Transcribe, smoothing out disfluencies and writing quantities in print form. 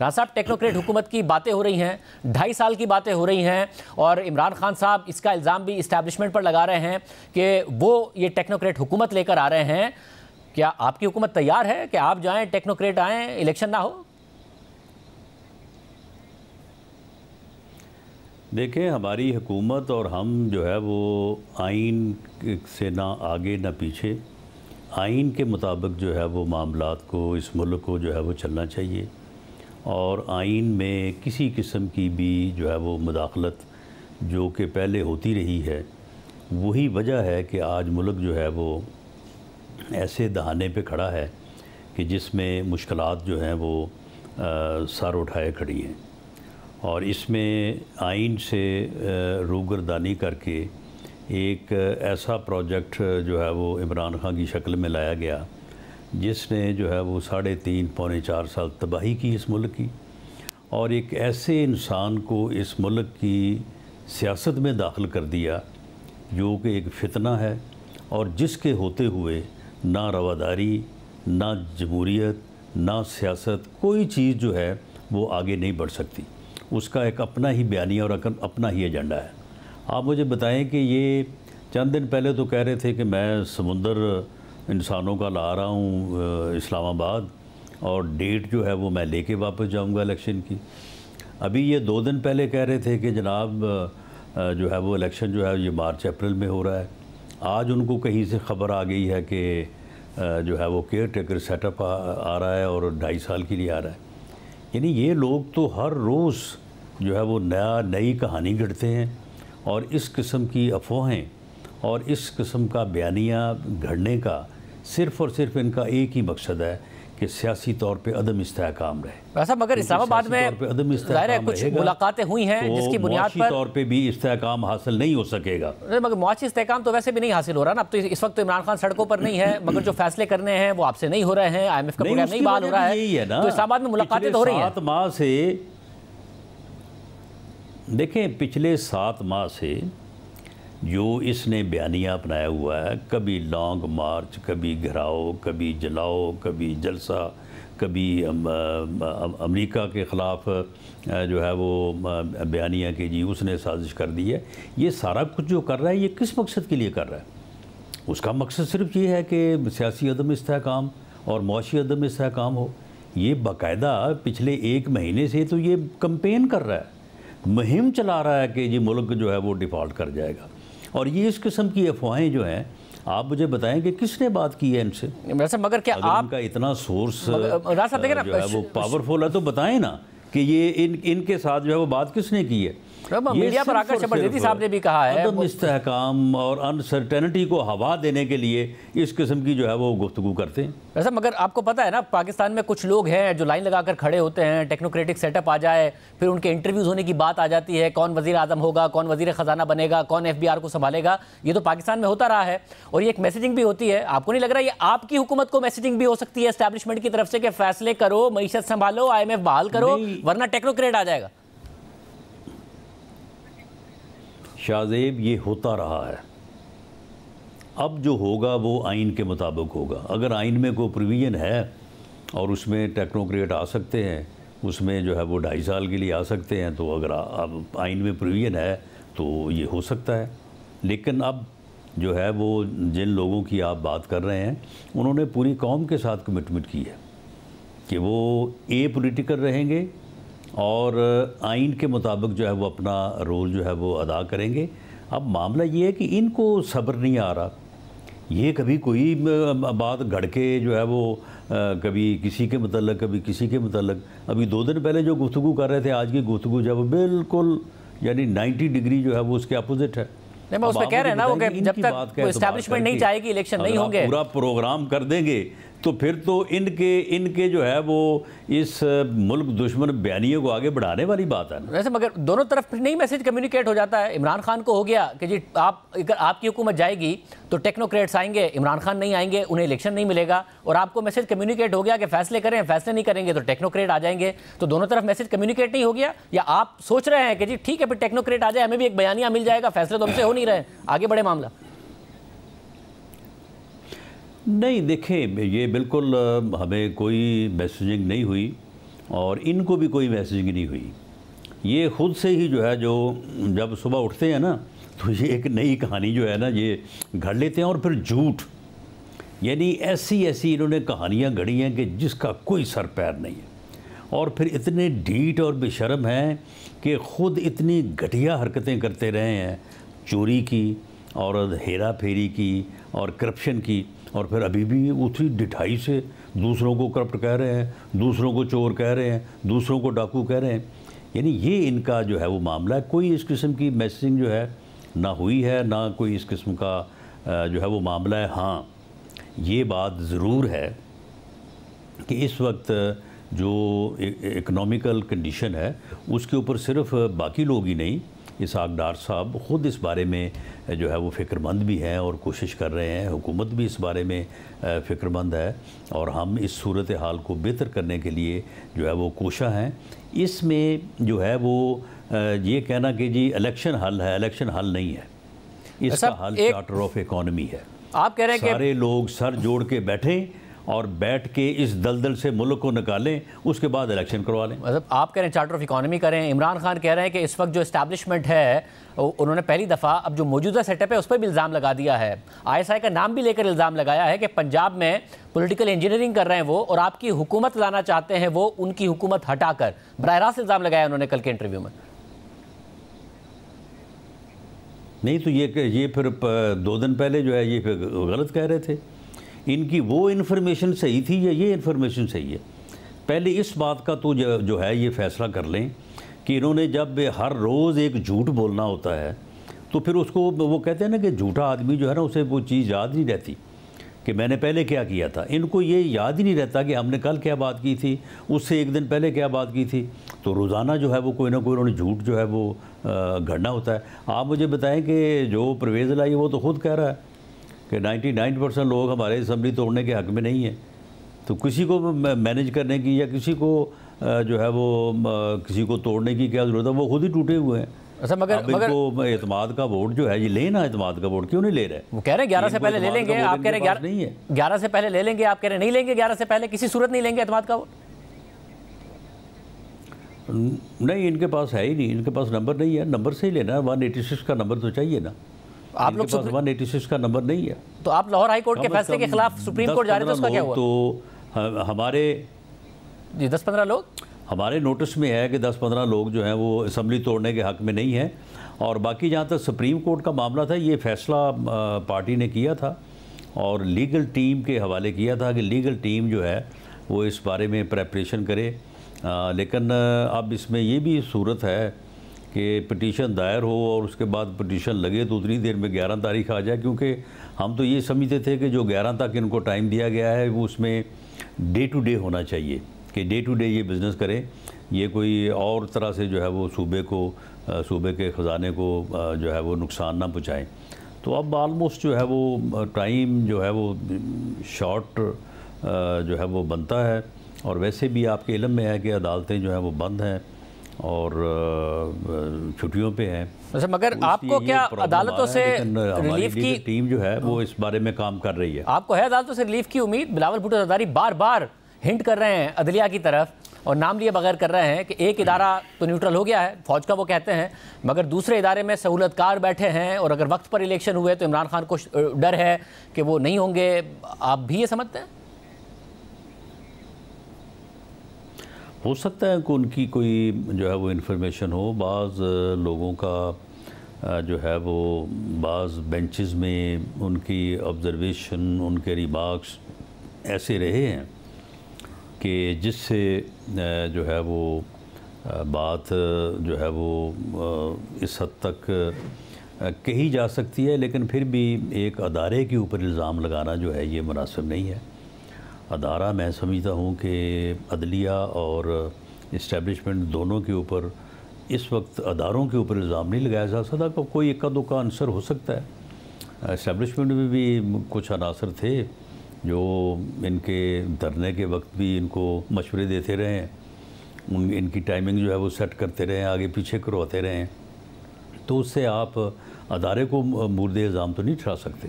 राना साहब, टेक्नोक्रेट हुकूमत की बातें हो रही हैं, 2.5 साल की बातें हो रही हैं और इमरान खान साहब इसका इल्ज़ाम भी इस्टेब्लिशमेंट पर लगा रहे हैं कि वो ये टेक्नोक्रेट हुकूमत लेकर आ रहे हैं। क्या आपकी हुकूमत तैयार है कि आप जाएं, टेक्नोक्रेट आएं, इलेक्शन ना हो? देखें, हमारी हुकूमत और हम जो है वो आइन से ना आगे ना पीछे, आइन के मुताबिक जो है वो मामलात को, इस मुल्क को जो है वो चलना चाहिए और आइन में किसी किस्म की भी जो है वो मुदाखलत जो कि पहले होती रही है, वही वजह है कि आज मुल्क जो है वो ऐसे दहाने पे खड़ा है कि जिसमें मुश्किलात जो हैं वो सर उठाए खड़ी हैं। और इसमें आइन से रूगर्दानी करके एक ऐसा प्रोजेक्ट जो है वो इमरान खान की शक्ल में लाया गया जिसने जो है वो 3.5 पौने 4 साल तबाही की इस मुल्क की, और एक ऐसे इंसान को इस मुल्क की सियासत में दाखिल कर दिया जो कि एक फितना है और जिसके होते हुए ना रवादारी, ना जमहूरियत, ना सियासत, कोई चीज़ जो है वो आगे नहीं बढ़ सकती। उसका एक अपना ही बयानिया और अपना ही एजेंडा है। आप मुझे बताएं कि ये चंद दिन पहले तो कह रहे थे कि मैं समुंदर इंसानों का ला रहा हूँ इस्लामाबाद और डेट जो है वो मैं लेके वापस जाऊँगा इलेक्शन की। अभी ये 2 दिन पहले कह रहे थे कि जनाब जो है वो इलेक्शन जो है ये मार्च अप्रैल में हो रहा है। आज उनको कहीं से ख़बर आ गई है कि जो है वो केयर टेकर सेटअप आ रहा है और 2.5 साल के लिए आ रहा है। यानी ये लोग तो हर रोज़ जो है वो नई कहानी गढ़ते हैं और इस किस्म की अफवाहें और इस किस्म का बयानिया घड़ने का सिर्फ़ और सिर्फ इनका एक ही मकसद है कि सियासी तौर पे अदम इस्तेहकाम रहे। ऐसा मगर इस्लामाबाद में ज़ाहिर है कुछ मुलाकातें हुई हैं तो जिसकी बुनियाद पर तौर पे भी इस्तेहकाम हासिल नहीं हो सकेगा। मगर मुआशी इस्तेहकाम तो वैसे भी नहीं हासिल हो रहा ना। अब तो इस वक्त तो इमरान खान सड़कों पर नहीं है, मगर जो फैसले करने हैं वो आपसे नहीं हो रहे हैं, IMF का प्रोग्राम नहीं बहाल हो रहा है, तो इस्लामाबाद में मुलाकातें तो हो रही हैं। 7 माह से देखें, पिछले 7 माह से जो इसने बयानिया अपनाया हुआ है, कभी लॉन्ग मार्च, कभी घिराव, कभी जलाओ, कभी जलसा, कभी अमेरिका के ख़िलाफ़ जो है वो बयानिया कि जी उसने साजिश कर दी है। ये सारा कुछ जो कर रहा है ये किस मकसद के लिए कर रहा है? उसका मकसद सिर्फ ये है कि सियासी अदम इस्तेहकाम और मुआशी अदम इस्तेहकाम हो। ये बाकायदा पिछले 1 महीने से तो ये कैंपेन कर रहा है, मुहिम चला रहा है कि जी मुल्क जो है वो डिफ़ॉल्ट कर जाएगा। और ये इस किस्म की अफवाहें जो हैं, आप मुझे बताएं कि किसने बात की है इनसे? मगर क्या आप इनका इतना सोर्स जो है वो पावरफुल है तो बताएं ना कि ये इनके साथ जो है वो बात किसने की है? मीडिया पर आकर शबरदस्ती साहब ने भी कहा है अदम इस्तेहकाम और अनसर्टेनिटी को हवा देने के लिए इस किस्म की जो है वो गुफ्तगू करते हैं। वैसा मगर आपको पता है ना, पाकिस्तान में कुछ लोग हैं जो लाइन लगाकर खड़े होते हैं, टेक्नोक्रेटिक सेटअप आ जाए, फिर उनके इंटरव्यूज़ होने की बात आ जाती है, कौन वज़ीर आज़म होगा, कौन वज़ीर ख़जाना बनेगा, कौन FBR को संभालेगा। ये तो पाकिस्तान में होता रहा है और ये एक मैसेजिंग भी होती है। आपको नहीं लग रहा ये आपकी हुकूमत को मैसेजिंग भी हो सकती है एस्टैब्लिशमेंट की तरफ से कि फैसले करो, मईशत संभालो, IMF बहाल करो, वरना टेक्नोक्रेट आ जाएगा? शाहजेब, ये होता रहा है। अब जो होगा वो आइन के मुताबिक होगा। अगर आइन में कोई प्रोविज़न है और उसमें टेक्नोक्रेट आ सकते हैं, उसमें जो है वो 2.5 साल के लिए आ सकते हैं, तो अगर अब आइन में प्रोविज़न है तो ये हो सकता है। लेकिन अब जो है वो जिन लोगों की आप बात कर रहे हैं, उन्होंने पूरी कौम के साथ कमिटमेंट की है कि वो पॉलिटिकल रहेंगे और आइन के मुताबिक जो है वो अपना रोल जो है वो अदा करेंगे। अब मामला ये है कि इनको सब्र नहीं आ रहा। ये कभी कोई बात घड़ के जो है वो कभी किसी के मतलब, कभी किसी के मतलब। अभी 2 दिन पहले जो गुफ्तगू कर रहे थे, आज की गुफ्तगू जो है वो बिल्कुल यानी 90 डिग्री जो है वो उसके अपोजिट है। नहीं, मैं उसमें कह रहे हैं ना वो कि जब तक एस्टैब्लिशमेंट नहीं चाहेगी इलेक्शन नहीं होंगे। पूरा प्रोग्राम कर देंगे तो फिर तो इनके जो है वो इस मुल्क दुश्मन बयानियों को आगे बढ़ाने वाली बात है ना। वैसे मगर दोनों तरफ नहीं मैसेज कम्युनिकेट हो जाता है। इमरान खान को हो गया कि जी अगर आपकी हुकूमत जाएगी तो टेक्नोक्रेट्स आएंगे, इमरान खान नहीं आएंगे, उन्हें इलेक्शन नहीं मिलेगा। और आपको मैसेज कम्युनिकेट हो गया कि फैसले करें, फैसले नहीं करेंगे तो टेक्नोक्रेट आ जाएंगे। तो दोनों तरफ मैसेज कम्युनिकेट नहीं हो गया, या आप सोच रहे हैं कि जी ठीक है फिर टेक्नोक्रेट आ जाए, हमें भी एक बयानिया मिल जाएगा, फैसले तो हमसे हो नहीं रहे, आगे बढ़े मामला? नहीं, देखें, ये बिल्कुल हमें कोई मैसेजिंग नहीं हुई। और इनको भी कोई मैसेजिंग नहीं हुई। ये ख़ुद से ही जो है, जो जब सुबह उठते हैं ना, तो ये एक नई कहानी जो है ना ये घड़ लेते हैं, और फिर झूठ, यानी ऐसी ऐसी इन्होंने कहानियाँ गढ़ी हैं कि जिसका कोई सर पैर नहीं है। और फिर इतने ढीठ और बेशर्म हैं कि ख़ुद इतनी घटिया हरकतें करते रहे हैं, चोरी की और हेरा फेरी की और करप्शन की, और फिर अभी भी उसी ढिठाई से दूसरों को करप्ट कह रहे हैं, दूसरों को चोर कह रहे हैं, दूसरों को डाकू कह रहे हैं। यानी ये इनका जो है वो मामला है। कोई इस किस्म की मैसेजिंग जो है ना हुई है, ना कोई इस किस्म का जो है वो मामला है। हाँ, ये बात ज़रूर है कि इस वक्त जो इकनॉमिकल कंडीशन है उसके ऊपर सिर्फ बाकी लोग ही नहीं, इसहाक डार साहब ख़ुद इस बारे में जो है वो फ़िक्रमंद भी हैं और कोशिश कर रहे हैं। हुकूमत भी इस बारे में फ़िक्रमंद है, और हम इस सूरत हाल को बेहतर करने के लिए जो है वो कोशा हैं। इसमें जो है वो ये कहना कि जी इलेक्शन हल है, इलेक्शन हल नहीं है। इसका हल चार्टर ऑफ इकॉनमी है। आप कह रहे हैं सारे लोग सर जोड़ के बैठें और बैठ के इस दलदल से मुल्क को निकालें, उसके बाद इलेक्शन करवा लें। मतलब आप कह रहे हैं चार्टर ऑफ इकॉनमी करें। इमरान खान कह रहे हैं कि इस वक्त जो इस्टेब्लिशमेंट है, उन्होंने पहली दफ़ा अब जो मौजूदा सेटअप है उस पर भी इल्ज़ाम लगा दिया है। ISI का नाम भी लेकर इल्ज़ाम लगाया है कि पंजाब में पॉलिटिकल इंजीनियरिंग कर रहे हैं वो, और आपकी हुकूमत लाना चाहते हैं वो, उनकी हुकूमत हटाकर। बराह रास्त इल्ज़ाम लगाया उन्होंने कल के इंटरव्यू में। नहीं तो ये फिर 2 दिन पहले जो है ये फिर गलत कह रहे थे। इनकी वो इन्फॉर्मेशन सही थी या ये इन्फॉर्मेशन सही है? पहले इस बात का तो जो है ये फ़ैसला कर लें कि इन्होंने जब हर रोज़ एक झूठ बोलना होता है तो फिर उसको, वो कहते हैं ना कि झूठा आदमी जो है ना उसे वो चीज़ याद नहीं रहती कि मैंने पहले क्या किया था। इनको ये याद ही नहीं रहता कि हमने कल क्या बात की थी, उससे एक दिन पहले क्या बात की थी। तो रोज़ाना जो है वो कोई ना कोई उन्होंने झूठ जो है वो गढ़ना होता है। आप मुझे बताएं कि जो परवेज़ लाई वो तो ख़ुद कह रहा है कि 99% लोग हमारे असम्बली तोड़ने के हक़ में नहीं है। तो किसी को मैनेज करने की या किसी को जो है वो किसी को तोड़ने की क्या ज़रूरत है? वो खुद ही टूटे हुए हैं। अच्छा, मगर इनको एतमाद का वोट जो है ये लेना, एतमाद का वोट क्यों नहीं ले रहे? वो कह रहे हैं 11 से पहले ले लेंगे, आप कह रहे हैं 11 से पहले ले लेंगे, आप कह रहे हैं नहीं लेंगे 11 से पहले, किसी सूरत नहीं लेंगे एतमाद का वोट। नहीं, इनके पास है ही नहीं, इनके पास नंबर नहीं है। नंबर से ही लेना है, 186 का नंबर तो चाहिए ना। आप लोग 186 का नंबर नहीं है। तो आप लाहौर हाई कोर्ट के फैसले के खिलाफ सुप्रीम कोर्ट जा रहे थे, उसका क्या हुआ? तो हमारे जी 10-15 लोग हमारे नोटिस में है कि 10-15 लोग जो हैं वो असम्बली तोड़ने के हक़ में नहीं हैं। और बाकी जहाँ तक सुप्रीम कोर्ट का मामला था, ये फ़ैसला पार्टी ने किया था और लीगल टीम के हवाले किया था कि लीगल टीम जो है वो इस बारे में प्रेपरेशन करे। लेकिन अब इसमें ये भी सूरत है कि पिटीशन दायर हो और उसके बाद पिटीशन लगे तो उतनी देर में 11 तारीख आ जाए, क्योंकि हम तो ये समझते थे कि जो 11 तक इनको टाइम दिया गया है वो उसमें डे टू डे होना चाहिए कि डे टू डे ये बिज़नेस करें, ये कोई और तरह से जो है वो सूबे के ख़जाने को जो है वो नुकसान ना पहुँचाएँ। तो अब आलमोस्ट जो है वो टाइम जो है वो शॉर्ट जो है वो बनता है। और वैसे भी आपके इल्म में है कि अदालतें जो हैं वो बंद हैं और छुट्टियों पे हैं। वैसे मगर आपको क्या अदालतों से रिलीफ की टीम जो है वो इस बारे में काम कर रही है? आपको है अदालतों से रिलीफ की उम्मीद? बिलावल भुट्टो ज़रदारी बार बार हिंट कर रहे हैं अदलिया की तरफ और नाम लिए बगैर कर रहे हैं कि एक इदारा तो न्यूट्रल हो गया है, फौज का वो कहते हैं, मगर दूसरे इदारे में सहूलतकार बैठे हैं और अगर वक्त पर इलेक्शन हुए तो इमरान खान को डर है कि वो नहीं होंगे। आप भी ये समझते हैं? हो सकता है कि उनकी कोई जो है वो इन्फॉर्मेशन हो। बाज़ लोगों का जो है वो बाज़ बेंचेस में उनकी ऑब्ज़र्वेशन, उनके रिमार्क्स ऐसे रहे हैं कि जिससे जो है वो बात जो है वो इस हद तक कही जा सकती है। लेकिन फिर भी एक अदारे के ऊपर इल्ज़ाम लगाना जो है ये मुनासिब नहीं है। अदारा मैं समझता हूँ कि अदलिया और इस्टेब्लिशमेंट दोनों के ऊपर इस वक्त अदारों के ऊपर इल्ज़ाम नहीं लगाया जा सकता। कोई इक्का दुक्का आंसर हो सकता है। इस्टेब्लिशमेंट में भी कुछ अनासर थे जो इनके धरने के वक्त भी इनको मशवरे देते रहे हैं, इनकी टाइमिंग जो है वो सेट करते रहे हैं, आगे पीछे करवाते रहे हैं। तो उससे आप अदारे को मुर्दे इल्ज़ाम तो नहीं ठहरा सकते।